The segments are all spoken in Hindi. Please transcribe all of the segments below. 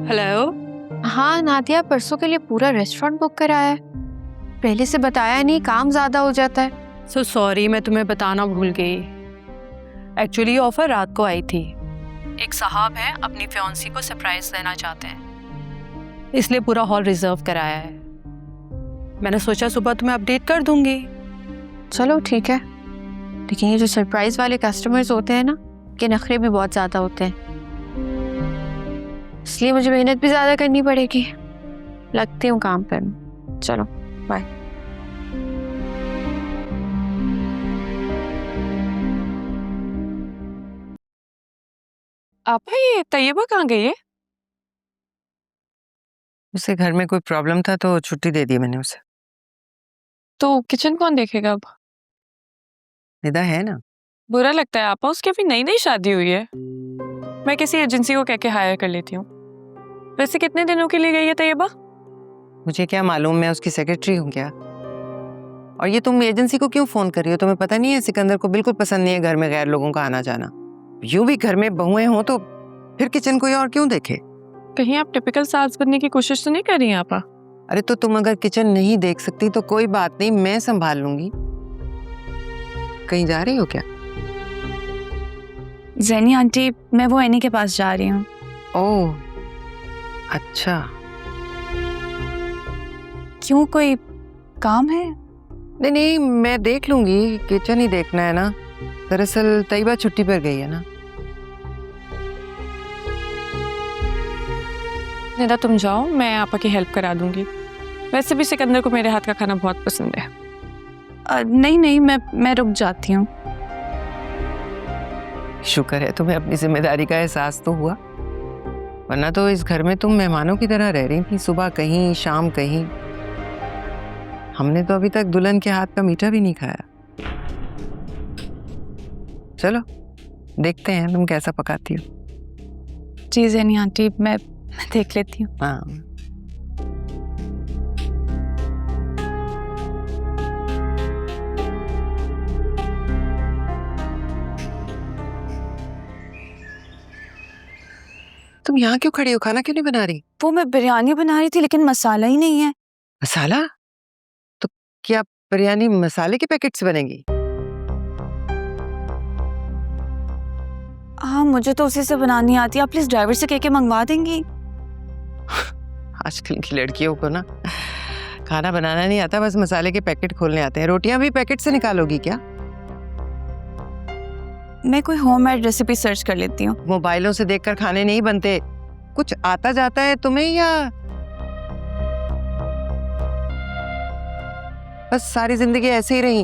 हेलो। हाँ नादिया, परसों के लिए पूरा रेस्टोरेंट बुक कराया है। पहले से बताया नहीं, काम ज्यादा हो जाता है। सो सॉरी, मैं तुम्हें बताना भूल गई। एक्चुअली ऑफर रात को आई थी। एक साहब हैं, अपनी फियांसी को सरप्राइज देना चाहते हैं, इसलिए पूरा हॉल रिजर्व कराया है। मैंने सोचा सुबह तुम्हें अपडेट कर दूंगी। चलो ठीक है, लेकिन ये जो सरप्राइज वाले कस्टमर्स होते हैं ना, के नखरे भी बहुत ज्यादा होते हैं, इसलिए मुझे मेहनत भी ज्यादा करनी पड़ेगी। लगती हूँ काम पर। चलो बाय। आपा ये तैयबा कहाँ गई है? उसे घर में कोई प्रॉब्लम था तो छुट्टी दे दी मैंने उसे। तो किचन कौन देखेगा अब? निदा है ना। बुरा लगता है आपा, उसकी अभी नई नई शादी हुई है। मैं किसी एजेंसी को कह के हायर कर लेती हूँ। वैसे कितने दिनों के लिए गई है तैयबा? मुझे क्या मालूम, मैं उसकी सेक्रेटरी हूँ क्या? और ये तुम एजेंसी को क्यों फोन कर रही हो? तुम्हें पता नहीं है सिकंदर को बिल्कुल पसंद नहीं है घर में गैर लोगों का आना जाना। यूं भी घर में बहुएं हो तो फिर किचन कोई और क्यों देखे? कहीं आप टिपिकल सास बनने की कोशिश तो नहीं कर रही हैं आपा? अरे तो तुम अगर किचन नहीं देख सकती तो कोई बात नहीं, मैं संभाल लूंगी। कहीं जा रही हो क्या? ज़ैनी आंटी, मैं वो एनी के पास जा रही हूँ। ओह अच्छा। क्यों, कोई काम है? नहीं नहीं, मैं देख लूंगी, किचन ही देखना है ना। दरअसल तैयबा छुट्टी पर गई है ना। निदा तुम जाओ, मैं आपा की हेल्प करा दूंगी। वैसे भी सिकंदर को मेरे हाथ का खाना बहुत पसंद है। नहीं नहीं, मैं रुक जाती हूँ। शुक्र है तुम्हें अपनी जिम्मेदारी का एहसास तो हुआ, वरना तो इस घर में तुम मेहमानों की तरह रह रही थी, सुबह कहीं शाम कहीं। हमने तो अभी तक दुल्हन के हाथ का मीठा भी नहीं खाया। चलो देखते हैं तुम कैसा पकाती हो। जी ज़ैनी आंटी, मैं देख लेती हूँ। हाँ तुम यहाँ क्यों खड़ी हो? खाना क्यों नहीं बना रही? वो मैं बिरयानी बना रही थी, लेकिन मसाला ही नहीं है। मसाला? तो क्या बिरयानी मसाले के पैकेट से बनेगी? हाँ, मुझे तो उसी से बनानी आती है। आप प्लीज ड्राइवर से कह के मंगवा देंगी? आजकल की लड़कियों को ना खाना बनाना नहीं आता, बस मसाले के पैकेट खोलने आते हैं। रोटियां भी पैकेट से निकालोगी क्या? मैं कोई होममेड रेसिपी सर्च कर लेती हूँ। मोबाइलों से देखकर खाने नहीं बनते। कुछ आता जाता है तुम्हें या बस सारी जिंदगी ऐसे ही रही?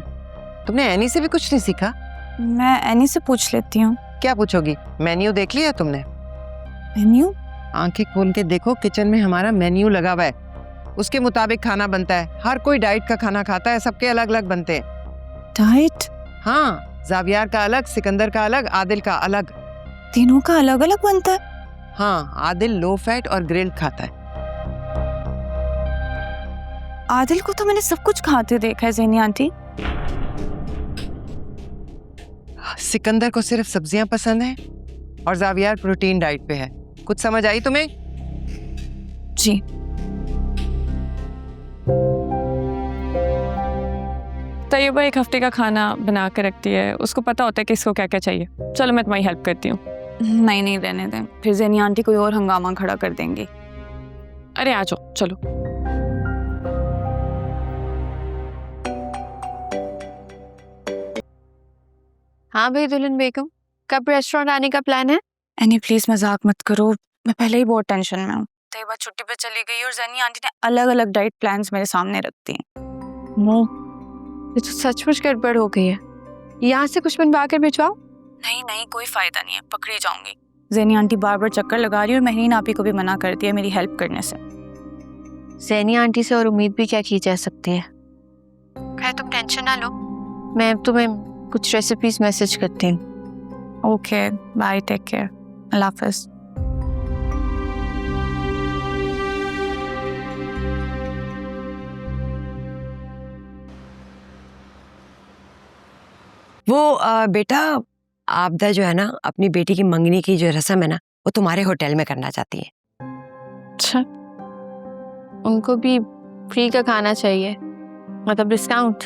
तुमने एनी से भी कुछ नहीं सीखा? मैं एनी से पूछ लेती हूँ। क्या पूछोगी? मेन्यू देख लिया तुमने? मेन्यू? आंखें खोल के देखो, किचन में हमारा मेन्यू लगा हुआ है, उसके मुताबिक खाना बनता है। हर कोई डाइट का खाना खाता है, सबके अलग अलग बनते हैं। डाइट? हाँ, जावियार का अलग, सिकंदर का अलग, आदिल का अलग। तीनों का अलग अलग बनता है? हाँ, आदिल लो फैट और ग्रिल्ड खाता है। आदिल को तो मैंने सब कुछ खाते देखा है ज़ैनी आंटी। सिकंदर को सिर्फ सब्जियां पसंद है और जावियार प्रोटीन डाइट पे है। कुछ समझ आई तुम्हें? जी। तैयबा एक हफ्ते का खाना बना के रखती है, उसको पता होता है कि इसको क्या क्या चाहिए। चलो मैं तुम्हारी हेल्प करती हूँ। नहीं नहीं, रहने दें, फिर ज़ैनी आंटी कोई और हंगामा खड़ा कर देंगी। अरे आ जाओ, चलो। हाँ भाई दुल्हन बेगम, कब रेस्टोरेंट आने का प्लान है? एनी प्लीज मजाक मत करो, मैं पहले ही बहुत टेंशन में हूँ। तैयबा छुट्टी पे चली गई और ज़ैनी आंटी ने अलग अलग डाइट प्लान्स मेरे सामने रख दिए। ये तो सचमुच गड़बड़ हो गई है। यहाँ से कुछ बनवा कर भिजवाओ। नहीं नहीं, कोई फायदा नहीं है, पकड़ी जाऊंगी। ज़ैनी आंटी बार बार चक्कर लगा रही है और महरीन आपी को भी मना कर दिया मेरी हेल्प करने से। ज़ैनी आंटी से और उम्मीद भी क्या की जा सकती है। खैर तुम टेंशन ना लो, मैं तुम्हें कुछ रेसिपीज मैसेज करती हूँ। ओके बाय, टेक केयर, अल्लाह हाफिज़। वो बेटा, आपदा जो है ना, अपनी बेटी की मंगनी की जो रस्म है ना, वो तुम्हारे होटल में करना चाहती है। अच्छा, उनको भी फ्री का खाना चाहिए, मतलब डिस्काउंट।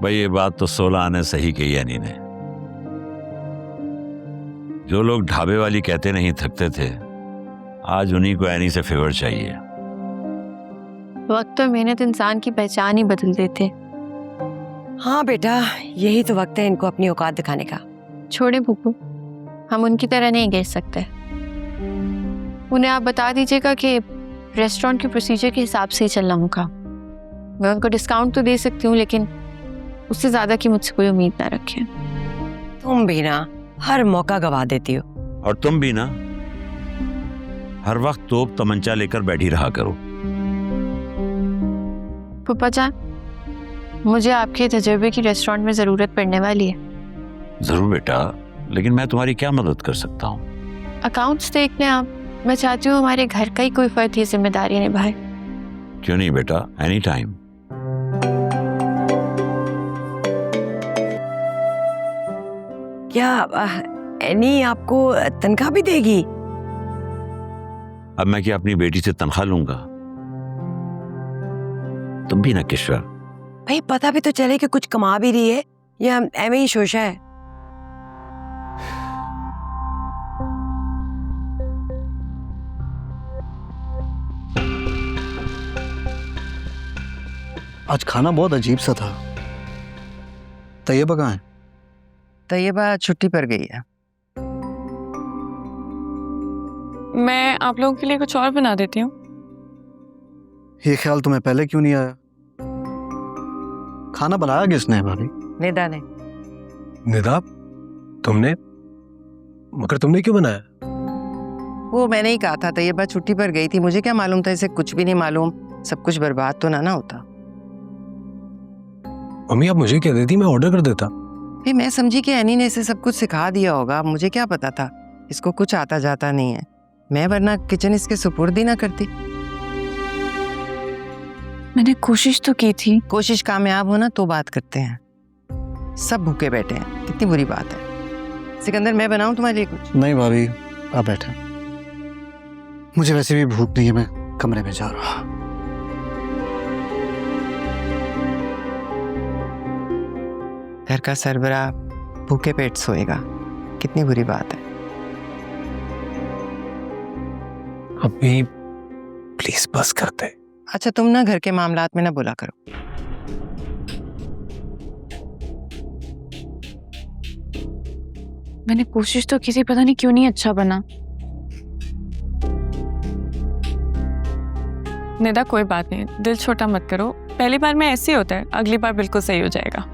भाई ये बात तो 16 आने सही कही एनी ने। जो लोग ढाबे वाली कहते नहीं थकते थे, आज उन्हीं को एनी से फेवर चाहिए। वक्त और मेहनत इंसान की पहचान ही बदल देते। हाँ बेटा, यही तो वक्त है इनको अपनी औकात दिखाने का। छोड़े फूफू, हम उनकी तरह नहीं गिर सकते। उन्हें आप बता दीजिएगा कि रेस्टोरेंट के प्रोसीजर के हिसाब से ही चलना होगा। मैं उनको डिस्काउंट तो दे सकती हूँ, लेकिन उससे ज़्यादा की मुझसे कोई उम्मीद ना रखें। तुम भी ना हर मौका गवा देती हो। और तुम भी ना हर वक्त तोप तमंचा लेकर बैठी रहा करो। फूफा जान, मुझे आपके तजुर्बे की रेस्टोरेंट में ज़रूरत पड़ने वाली है। जरूर बेटा, लेकिन मैं तुम्हारी क्या मदद कर सकता हूँ? अकाउंट्स देख लें आप। मैं चाहती हूँ हमारे घर का ही कोई फर्द ये जिम्मेदारी निभाए। क्यों नहीं बेटा, एनी टाइम। क्या एनी आपको तनख्वाह भी देगी? अब मैं क्या अपनी बेटी से तनख्वाह लूंगा? तुम भी ना किश्वर। भाई पता भी तो चले कि कुछ कमा भी रही है या एवं ही शोशा है। आज खाना बहुत अजीब सा था। तैयबा कहाँ है? तैयबा छुट्टी पर गई है। मैं आप लोगों के लिए कुछ और बना देती हूँ। ये ख्याल तुम्हें पहले क्यों नहीं आया? खाना बनाया किसने है भाभी? निदा ने। निदा, तुमने? मगर तुमने क्यों बनाया? वो मैंने ही कहा था, तैयबा छुट्टी पर गई थी। मुझे क्या मालूम था, इसे कुछ भी नहीं मालूम। सब कुछ बर्बाद तो ना होता। मम्मी आप मुझे कह देती, मैं ऑर्डर कर देता। फिर मैं समझी कि एनी ने इसे सब कुछ सिखा दिया होगा। मुझे क्या पता था इसको कुछ आता जाता नहीं है। मैं वरना किचन इसके सुपुर्द ही ना करती। मैंने कोशिश तो की थी। कोशिश कामयाब हो ना तो बात करते हैं। सब भूखे बैठे हैं, कितनी बुरी बात है। सिकंदर, मैं बनाऊं तुम्हारे लिए कुछ? नहीं भाभी, आप बैठे। मुझे वैसे भी भूख नहीं है, मैं कमरे में जा रहा। घर का सरबराह भूखे पेट सोएगा, कितनी बुरी बात है। अभी प्लीज बस करते। अच्छा तुम ना घर के मामलात में ना बोला करो। मैंने कोशिश तो की थी, पता नहीं क्यों नहीं अच्छा बना। निदा कोई बात नहीं, दिल छोटा मत करो। पहली बार में ऐसे ही होता है, अगली बार बिल्कुल सही हो जाएगा।